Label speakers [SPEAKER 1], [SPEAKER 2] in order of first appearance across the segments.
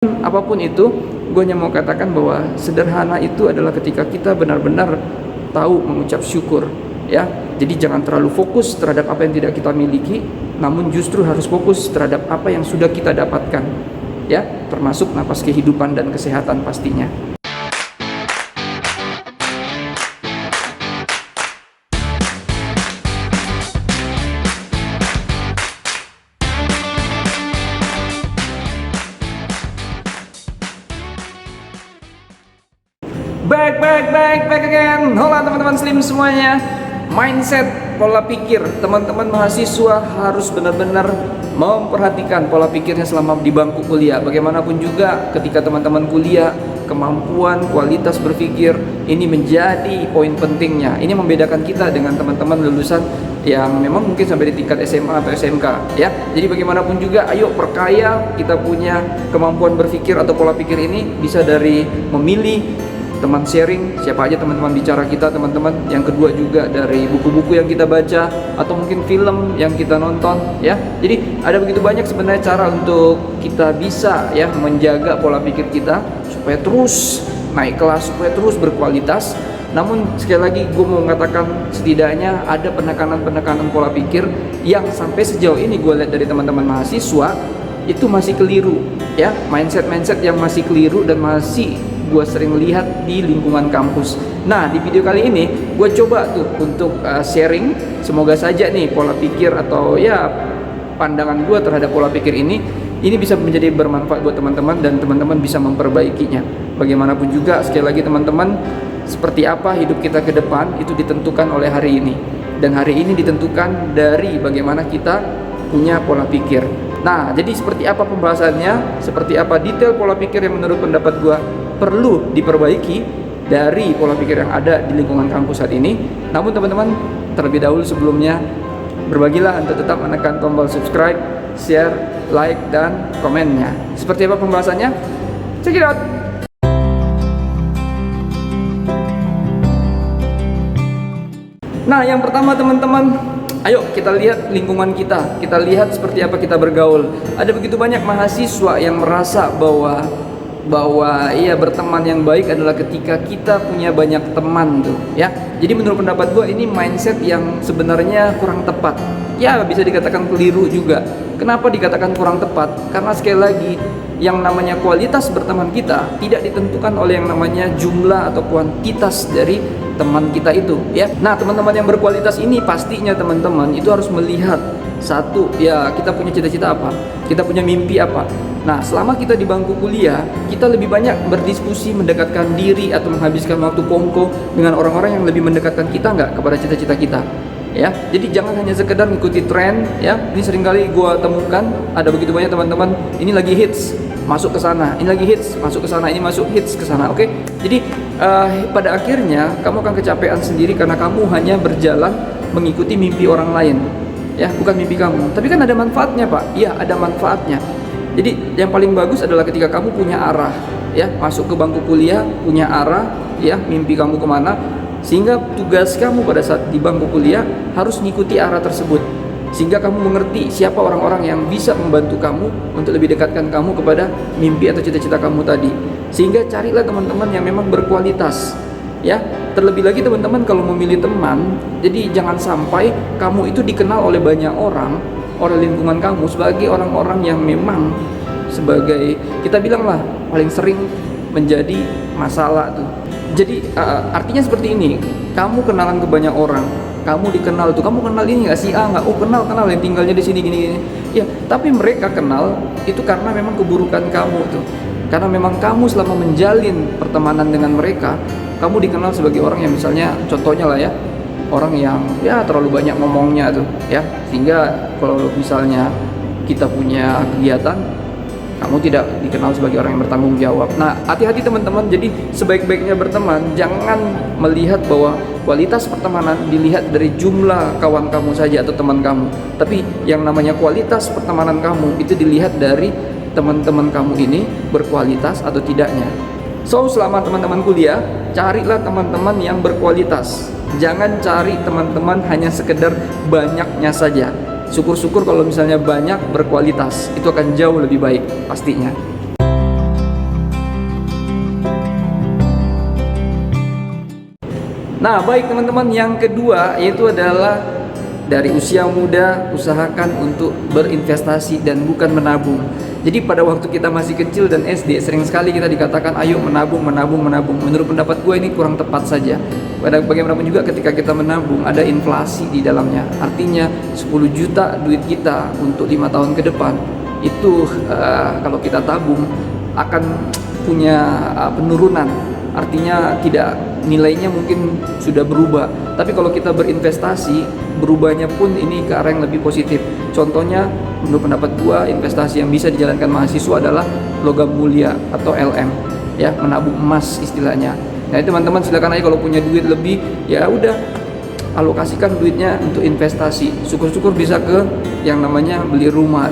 [SPEAKER 1] Apapun itu, gue hanya mau katakan bahwa sederhana itu adalah ketika kita benar-benar tahu mengucap syukur, ya. Jadi jangan terlalu fokus terhadap apa yang tidak kita miliki, namun justru harus fokus terhadap apa yang sudah kita dapatkan, ya, termasuk napas kehidupan dan kesehatan pastinya. Back again. Hola teman-teman Slim semuanya. Mindset, pola pikir. Teman-teman mahasiswa harus benar-benar memperhatikan pola pikirnya selama di bangku kuliah. Bagaimanapun juga ketika teman-teman kuliah, kemampuan, kualitas berpikir ini menjadi poin pentingnya. Ini membedakan kita dengan teman-teman lulusan yang memang mungkin sampai di tingkat SMA atau SMK, ya. Jadi bagaimanapun juga, ayo perkaya kita punya kemampuan berpikir atau pola pikir ini bisa dari memilih teman sharing, siapa aja teman-teman bicara kita, teman-teman. Yang kedua juga dari buku-buku yang kita baca atau mungkin film yang kita nonton, ya. Jadi ada begitu banyak sebenarnya cara untuk kita bisa, ya, menjaga pola pikir kita supaya terus naik kelas, supaya terus berkualitas. Namun sekali lagi gue mau mengatakan setidaknya ada penekanan-penekanan pola pikir yang sampai sejauh ini gue lihat dari teman-teman mahasiswa itu masih keliru, ya. Mindset yang masih keliru dan masih gue sering lihat di lingkungan kampus. Nah, di video kali ini gue coba tuh untuk sharing. Semoga saja nih pola pikir atau ya pandangan gue terhadap pola pikir ini bisa menjadi bermanfaat buat teman-teman dan teman-teman bisa memperbaikinya. Bagaimanapun juga sekali lagi teman-teman, seperti apa hidup kita ke depan itu ditentukan oleh hari ini. Dan hari ini ditentukan dari bagaimana kita punya pola pikir. Nah, jadi seperti apa pembahasannya, seperti apa detail pola pikir yang menurut pendapat gue perlu diperbaiki dari pola pikir yang ada di lingkungan kampus saat ini. Namun teman-teman, terlebih dahulu sebelumnya berbagilah untuk tetap menekan tombol subscribe, share, like, dan komennya. Seperti apa pembahasannya? Check it out! Nah, yang pertama teman-teman, ayo kita lihat lingkungan kita lihat seperti apa kita bergaul. Ada begitu banyak mahasiswa yang merasa bahwa iya berteman yang baik adalah ketika kita punya banyak teman tuh, ya. Jadi menurut pendapat gue ini mindset yang sebenarnya kurang tepat. Ya, bisa dikatakan keliru juga. Kenapa dikatakan kurang tepat? Karena sekali lagi yang namanya kualitas berteman kita tidak ditentukan oleh yang namanya jumlah atau kuantitas dari teman kita itu, ya. Nah, teman-teman yang berkualitas ini pastinya teman-teman itu harus melihat satu, ya, kita punya cita-cita apa, kita punya mimpi apa. Nah, selama kita di bangku kuliah, kita lebih banyak berdiskusi, mendekatkan diri atau menghabiskan waktu kongko dengan orang-orang yang lebih mendekatkan kita nggak kepada cita-cita kita, ya. Jadi jangan hanya sekedar mengikuti tren, ya. Ini seringkali gue temukan ada begitu banyak teman-teman, ini lagi hits, masuk ke sana, ini lagi hits, masuk ke sana, ini masuk hits ke sana, oke? Jadi pada akhirnya kamu akan kecapean sendiri karena kamu hanya berjalan mengikuti mimpi orang lain, ya, bukan mimpi kamu. Tapi kan ada manfaatnya, Pak. Iya, ada manfaatnya. Jadi yang paling bagus adalah ketika kamu punya arah, ya, masuk ke bangku kuliah punya arah, ya, mimpi kamu kemana, sehingga tugas kamu pada saat di bangku kuliah harus mengikuti arah tersebut, sehingga kamu mengerti siapa orang-orang yang bisa membantu kamu untuk lebih dekatkan kamu kepada mimpi atau cita-cita kamu tadi. Sehingga carilah teman-teman yang memang berkualitas, ya. Terlebih lagi teman-teman kalau memilih teman, jadi jangan sampai kamu itu dikenal oleh banyak orang, oleh lingkungan kamu sebagai orang-orang yang memang sebagai, kita bilang lah, paling sering menjadi masalah tuh. Jadi artinya seperti ini, kamu kenalan ke banyak orang, kamu dikenal tuh, kamu kenal ini nggak, si A nggak? Oh, kenal yang tinggalnya di sini gini. Ya, tapi mereka kenal itu karena memang keburukan kamu tuh. Karena memang kamu selama menjalin pertemanan dengan mereka, kamu dikenal sebagai orang yang misalnya, contohnya lah ya, orang yang ya terlalu banyak ngomongnya tuh, ya. Sehingga kalau misalnya kita punya kegiatan, kamu tidak dikenal sebagai orang yang bertanggung jawab. Nah, hati-hati teman-teman. Jadi sebaik-baiknya berteman, jangan melihat bahwa kualitas pertemanan dilihat dari jumlah kawan kamu saja atau teman kamu. Tapi yang namanya kualitas pertemanan kamu itu dilihat dari teman-teman kamu ini berkualitas atau tidaknya. So, selama teman-teman kuliah, carilah teman-teman yang berkualitas. Jangan cari teman-teman hanya sekedar banyaknya saja. Syukur-syukur kalau misalnya banyak berkualitas, itu akan jauh lebih baik pastinya. Nah, baik teman-teman, yang kedua yaitu adalah dari usia muda usahakan untuk berinvestasi dan bukan menabung. Jadi pada waktu kita masih kecil dan SD sering sekali kita dikatakan ayo menabung, menabung, menabung. Menurut pendapat gue ini kurang tepat saja. Bagaimanapun juga ketika kita menabung ada inflasi di dalamnya. Artinya 10 juta duit kita untuk 5 tahun ke depan itu kalau kita tabung akan punya penurunan. Artinya tidak, nilainya mungkin sudah berubah. Tapi kalau kita berinvestasi, berubahnya pun ini ke arah yang lebih positif. Contohnya, menurut pendapat gua, investasi yang bisa dijalankan mahasiswa adalah logam mulia atau LM, ya, menabung emas istilahnya. Nah, teman-teman silakan aja kalau punya duit lebih, ya udah alokasikan duitnya untuk investasi. Syukur-syukur bisa ke yang namanya beli rumah.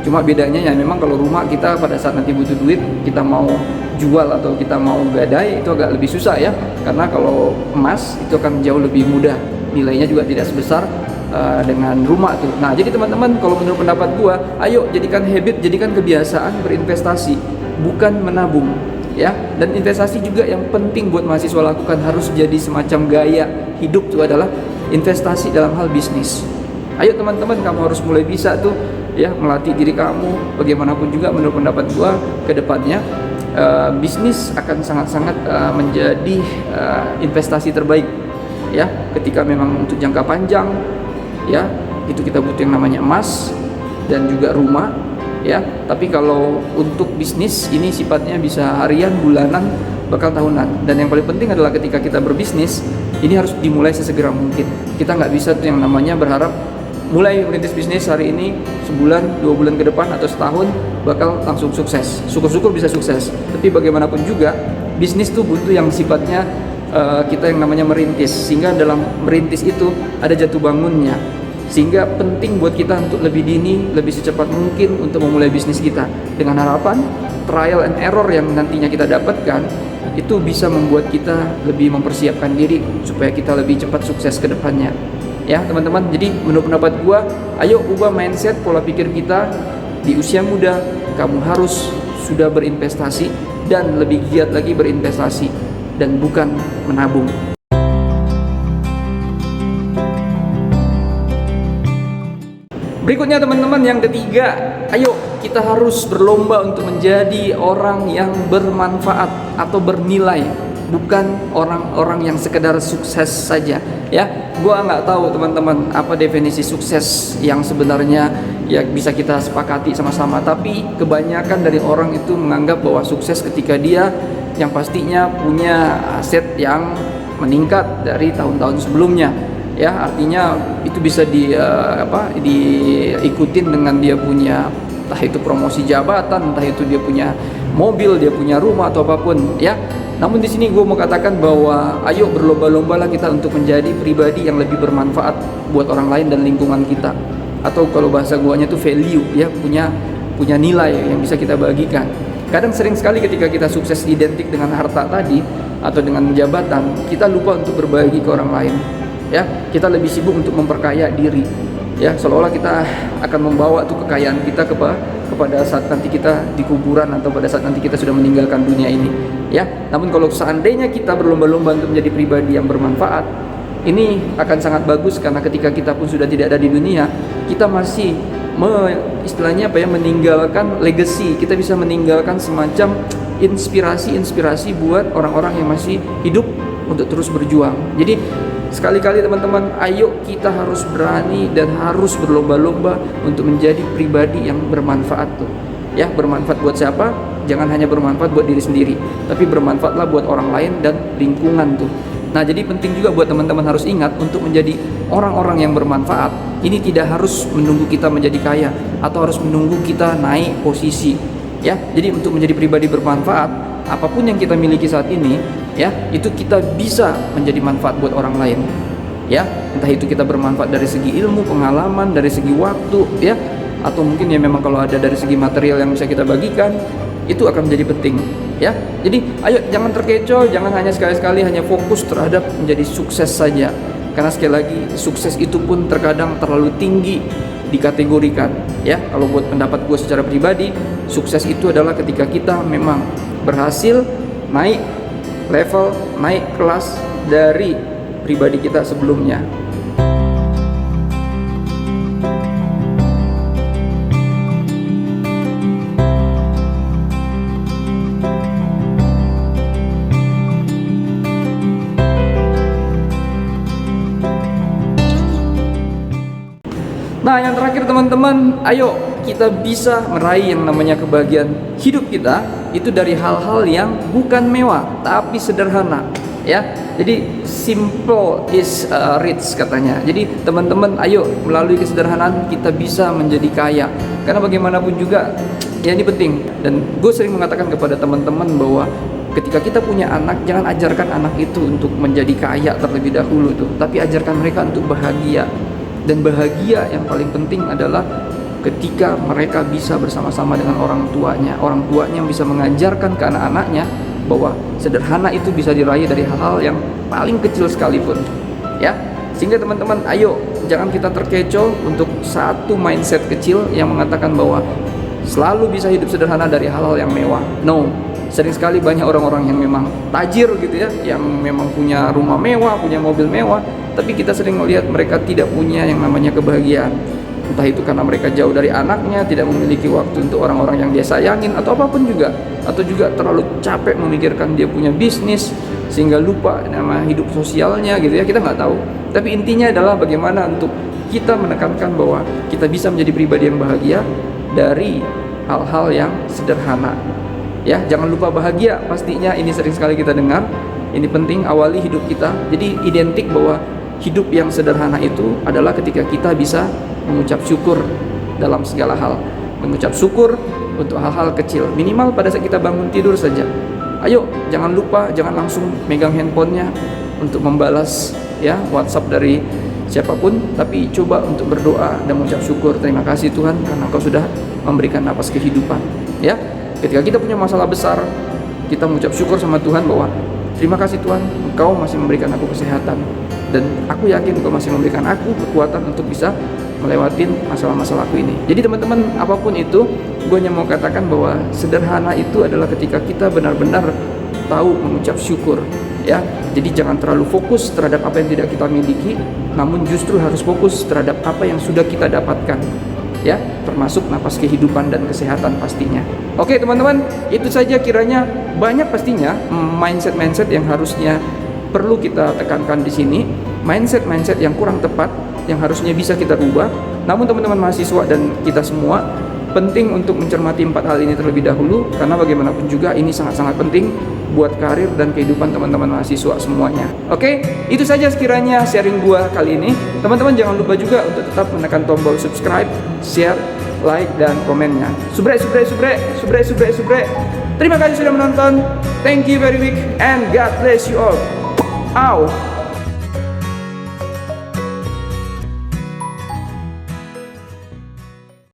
[SPEAKER 1] Cuma bedanya ya memang kalau rumah kita pada saat nanti butuh duit, kita mau jual atau kita mau gadai itu agak lebih susah ya, karena kalau emas itu akan jauh lebih mudah, nilainya juga tidak sebesar dengan rumah tuh. Nah, jadi teman-teman kalau menurut pendapat gua, ayo jadikan habit, jadikan kebiasaan berinvestasi, bukan menabung ya. Dan investasi juga yang penting buat mahasiswa lakukan, harus jadi semacam gaya hidup itu adalah investasi dalam hal bisnis. Ayo teman-teman, kamu harus mulai bisa tuh ya melatih diri kamu. Bagaimanapun juga menurut pendapat gua ke depannya bisnis akan sangat-sangat menjadi investasi terbaik ya, ketika memang untuk jangka panjang ya itu kita butuh yang namanya emas dan juga rumah ya. Tapi kalau untuk bisnis ini sifatnya bisa harian, bulanan, bahkan tahunan. Dan yang paling penting adalah ketika kita berbisnis ini harus dimulai sesegera mungkin. Kita nggak bisa tuh yang namanya berharap mulai merintis bisnis hari ini, sebulan, 2 bulan ke depan atau setahun bakal langsung sukses. Syukur-syukur bisa sukses, tapi bagaimanapun juga bisnis tuh butuh yang sifatnya kita yang namanya merintis. Sehingga dalam merintis itu ada jatuh bangunnya. Sehingga penting buat kita untuk lebih dini, lebih secepat mungkin untuk memulai bisnis kita. Dengan harapan trial and error yang nantinya kita dapatkan itu bisa membuat kita lebih mempersiapkan diri supaya kita lebih cepat sukses ke depannya. Ya teman-teman, jadi menurut pendapat gua, ayo ubah mindset, pola pikir kita. Di usia muda kamu harus sudah berinvestasi dan lebih giat lagi berinvestasi dan bukan menabung. Berikutnya teman-teman, yang ketiga, ayo kita harus berlomba untuk menjadi orang yang bermanfaat atau bernilai, bukan orang-orang yang sekedar sukses saja ya. Gua nggak tahu teman-teman apa definisi sukses yang sebenarnya ya bisa kita sepakati sama-sama, tapi kebanyakan dari orang itu menganggap bahwa sukses ketika dia yang pastinya punya aset yang meningkat dari tahun-tahun sebelumnya ya. Artinya itu bisa diikutin dengan dia punya entah itu promosi jabatan, entah itu dia punya mobil, dia punya rumah atau apapun ya. Namun di sini gue mau katakan bahwa ayo berlomba-lombalah kita untuk menjadi pribadi yang lebih bermanfaat buat orang lain dan lingkungan kita. Atau kalau bahasa guanya itu value ya, punya nilai yang bisa kita bagikan. Kadang sering sekali ketika kita sukses identik dengan harta tadi atau dengan jabatan, kita lupa untuk berbagi ke orang lain. Ya, kita lebih sibuk untuk memperkaya diri. Ya, seolah-olah kita akan membawa tuh kekayaan kita kepada saat nanti kita di kuburan atau pada saat nanti kita sudah meninggalkan dunia ini ya. Namun kalau seandainya kita berlomba-lomba untuk menjadi pribadi yang bermanfaat, ini akan sangat bagus, karena ketika kita pun sudah tidak ada di dunia, kita masih istilahnya meninggalkan legacy. Kita bisa meninggalkan semacam inspirasi buat orang-orang yang masih hidup untuk terus berjuang. Jadi sekali-kali teman-teman, ayo kita harus berani dan harus berlomba-lomba untuk menjadi pribadi yang bermanfaat tuh. Ya, bermanfaat buat siapa? Jangan hanya bermanfaat buat diri sendiri, tapi bermanfaatlah buat orang lain dan lingkungan tuh. Nah, jadi penting juga buat teman-teman harus ingat untuk menjadi orang-orang yang bermanfaat. Ini tidak harus menunggu kita menjadi kaya atau harus menunggu kita naik posisi. Ya, jadi untuk menjadi pribadi bermanfaat, apapun yang kita miliki saat ini ya, itu kita bisa menjadi manfaat buat orang lain ya. Entah itu kita bermanfaat dari segi ilmu, pengalaman, dari segi waktu ya, atau mungkin ya memang kalau ada dari segi material yang bisa kita bagikan, itu akan menjadi penting ya. Jadi ayo jangan terkecoh, jangan hanya sekali-sekali hanya fokus terhadap menjadi sukses saja, karena sekali lagi sukses itu pun terkadang terlalu tinggi dikategorikan ya. Kalau buat pendapat gue secara pribadi, sukses itu adalah ketika kita memang berhasil naik level, naik kelas dari pribadi kita sebelumnya. Nah, yang terakhir teman-teman, ayo kita bisa meraih yang namanya kebahagiaan hidup kita itu dari hal-hal yang bukan mewah tapi sederhana, ya. Jadi simple is rich katanya. Jadi teman-teman, ayo melalui kesederhanaan kita bisa menjadi kaya. Karena bagaimanapun juga ya ini penting, dan gue sering mengatakan kepada teman-teman bahwa ketika kita punya anak, jangan ajarkan anak itu untuk menjadi kaya terlebih dahulu tuh, tapi ajarkan mereka untuk bahagia. Dan bahagia yang paling penting adalah ketika mereka bisa bersama-sama dengan orang tuanya yang bisa mengajarkan ke anak-anaknya bahwa sederhana itu bisa diraih dari hal-hal yang paling kecil sekalipun, ya. Sehingga teman-teman, ayo jangan kita terkecoh untuk satu mindset kecil yang mengatakan bahwa selalu bisa hidup sederhana dari hal-hal yang mewah. No, sering sekali banyak orang-orang yang memang tajir gitu ya, yang memang punya rumah mewah, punya mobil mewah, tapi kita sering melihat mereka tidak punya yang namanya kebahagiaan. Entah itu karena mereka jauh dari anaknya, tidak memiliki waktu untuk orang-orang yang dia sayangin, atau apapun juga. Atau juga terlalu capek memikirkan dia punya bisnis, sehingga lupa nama hidup sosialnya gitu ya, kita nggak tahu. Tapi intinya adalah bagaimana untuk kita menekankan bahwa kita bisa menjadi pribadi yang bahagia dari hal-hal yang sederhana. Ya, jangan lupa bahagia, pastinya ini sering sekali kita dengar. Ini penting, awali hidup kita. Jadi identik bahwa hidup yang sederhana itu adalah ketika kita bisa mengucap syukur dalam segala hal. Mengucap syukur untuk hal-hal kecil, minimal pada saat kita bangun tidur saja. Ayo, jangan lupa, jangan langsung megang handphonenya untuk membalas ya WhatsApp dari siapapun, tapi coba untuk berdoa dan mengucap syukur. Terima kasih Tuhan karena Engkau sudah memberikan napas kehidupan. Ya, ketika kita punya masalah besar, kita mengucap syukur sama Tuhan bahwa terima kasih Tuhan, Engkau masih memberikan aku kesehatan, dan aku yakin Engkau masih memberikan aku kekuatan untuk bisa melewatin masalah-masalah aku ini. Jadi teman-teman, apapun itu, gue hanya mau katakan bahwa sederhana itu adalah ketika kita benar-benar tahu mengucap syukur, ya. Jadi jangan terlalu fokus terhadap apa yang tidak kita miliki, namun justru harus fokus terhadap apa yang sudah kita dapatkan, ya, termasuk napas kehidupan dan kesehatan pastinya. Oke teman-teman, itu saja kiranya. Banyak pastinya mindset-mindset yang harusnya perlu kita tekankan di sini, mindset-mindset yang kurang tepat yang harusnya bisa kita rubah. Namun teman-teman mahasiswa dan kita semua penting untuk mencermati 4 hal ini terlebih dahulu, karena bagaimanapun juga ini sangat-sangat penting buat karir dan kehidupan teman-teman mahasiswa semuanya. Oke, itu saja sekiranya sharing gua kali ini. Teman-teman jangan lupa juga untuk tetap menekan tombol subscribe, share, like, dan komennya. Subrek. Terima kasih sudah menonton. Thank you very much and God bless you all. Ow.